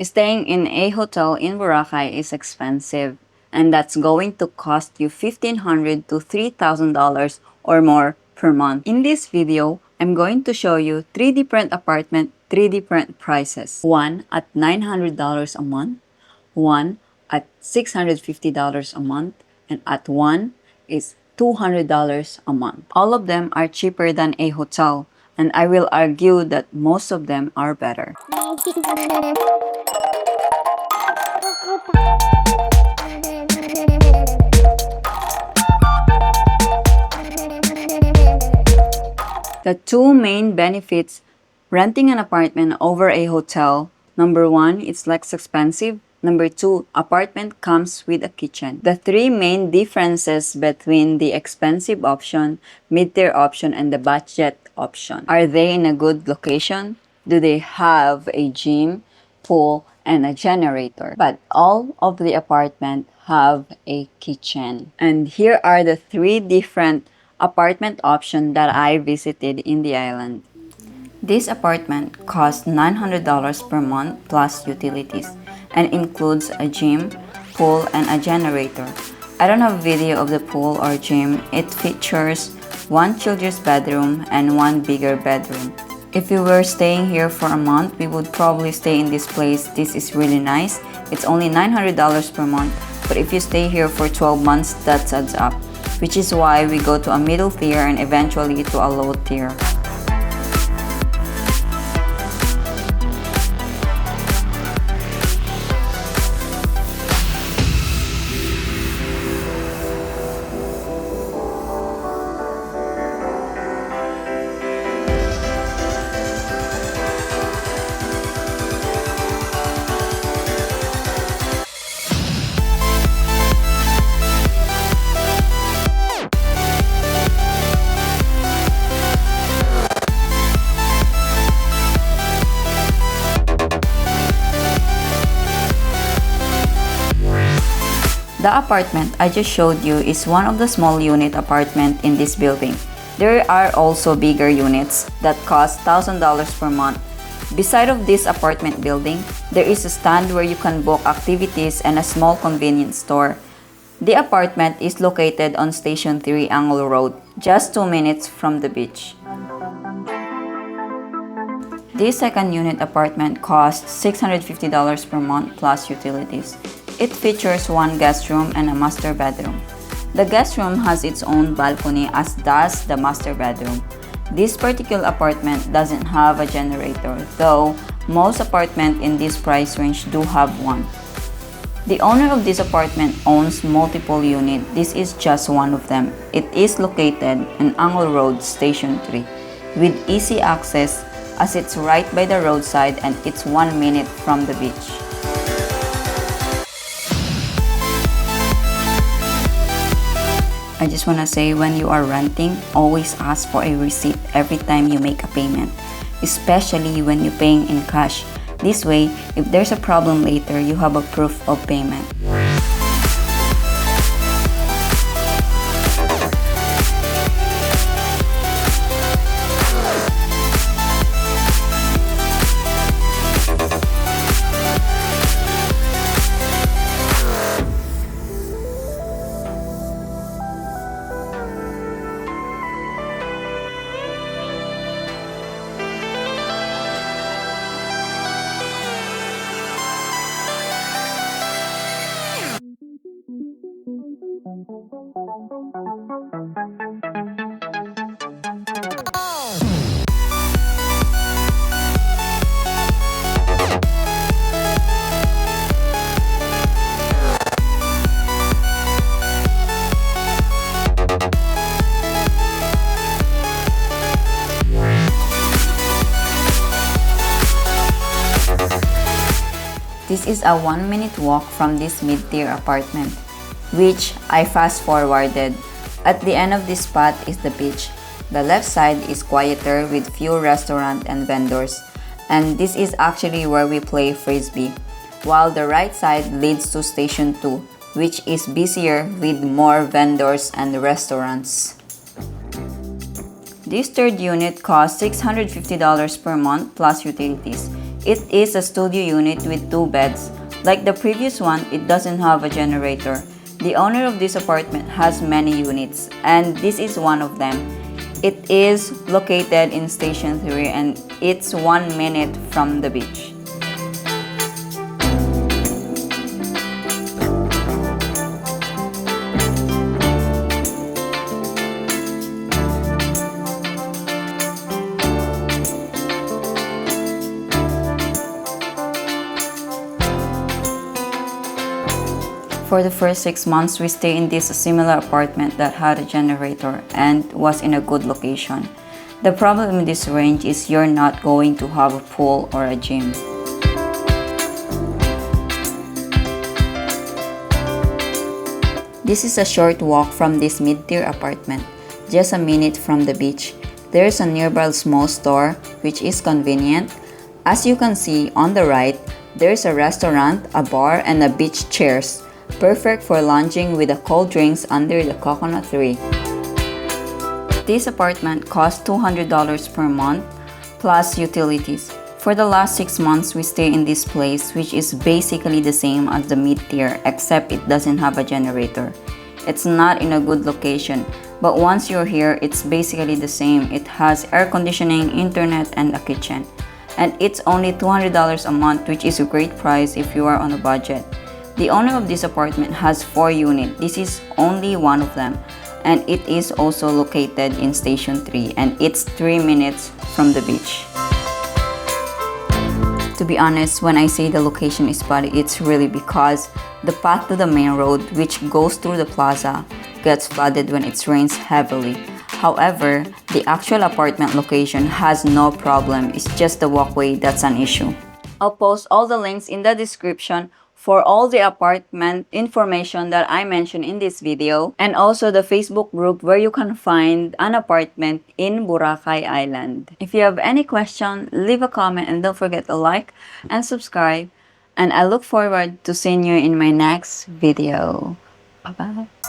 Staying in a hotel in Boracay is expensive, and that's going to cost you $1,500 to $3,000 or more per month. In this video, I'm going to show you 3 different apartments, 3 different prices. One at $900 a month, one at $650 a month, and at one is $200 a month. All of them are cheaper than a hotel, and I will argue that most of them are better. The two main benefits renting an apartment over a hotel: number one, it's less expensive. Number two, apartment comes with a kitchen. The 3 main differences between the expensive option, mid-tier option, and the budget option. Are they in a good location? Do they have a gym, pool, and a generator? But all of the apartment have a kitchen. And here are the 3 different apartment option that I visited in the island. This apartment costs $900 per month plus utilities and includes a gym, pool, and a generator. I don't have video of the pool or gym. It features 1 children's bedroom and 1 bigger bedroom. If we were staying here for a month, we would probably stay in this place. This is really nice. It's only $900 per month, but if you stay here for 12 months, that adds up, which is why we go to a middle tier and eventually to a low tier. The apartment I just showed you is one of the small unit apartment in this building. There are also bigger units that cost $1,000 per month. Beside of this apartment building, there is a stand where you can book activities and a small convenience store. The apartment is located on Station 3 Angle Road, just 2 minutes from the beach. This second unit apartment costs $650 per month plus utilities. It features 1 guest room and a master bedroom. The guest room has its own balcony, as does the master bedroom. This particular apartment doesn't have a generator, though most apartments in this price range do have one. The owner of this apartment owns multiple units. This is just one of them. It is located in Angle Road, Station 3, with easy access as it's right by the roadside and it's 1 minute from the beach. I just want to say, when you are renting, always ask for a receipt every time you make a payment, especially when you're paying in cash. This way, if there's a problem later, you have a proof of payment. This is a 1-minute walk from this mid-tier apartment, which I fast-forwarded. At the end of this spot is the beach. The left side is quieter with few restaurants and vendors, and this is actually where we play frisbee, while the right side leads to Station 2, which is busier with more vendors and restaurants. This third unit costs $650 per month plus utilities. It is a studio unit with 2 beds. Like the previous one, it doesn't have a generator. The owner of this apartment has many units, and this is one of them. It is located in Station 3 and it's 1 minute from the beach. For the first 6 months, we stayed in this similar apartment that had a generator and was in a good location. The problem in this range is you're not going to have a pool or a gym. This is a short walk from this mid-tier apartment, just a minute from the beach. There is a nearby small store, which is convenient. As you can see on the right, there is a restaurant, a bar, and a beach chairs. Perfect for lounging with the cold drinks under the coconut tree. This apartment costs $200 per month plus utilities. For the last 6 months, we stay in this place, which is basically the same as the mid-tier except it doesn't have a generator. It's not in a good location, but once you're here, it's basically the same. It has air conditioning, internet, and a kitchen. And it's only $200 a month, which is a great price if you are on a budget. The owner of this apartment has 4 units. This is only one of them. And it is also located in Station 3 and it's 3 minutes from the beach. To be honest, when I say the location is spotty, it's really because the path to the main road, which goes through the plaza, gets flooded when it rains heavily. However, the actual apartment location has no problem. It's just the walkway that's an issue. I'll post all the links in the description for all the apartment information that I mentioned in this video, and also the Facebook group where you can find an apartment in Boracay Island. If you have any question, leave a comment and don't forget to like and subscribe. And I look forward to seeing you in my next video. Bye-bye.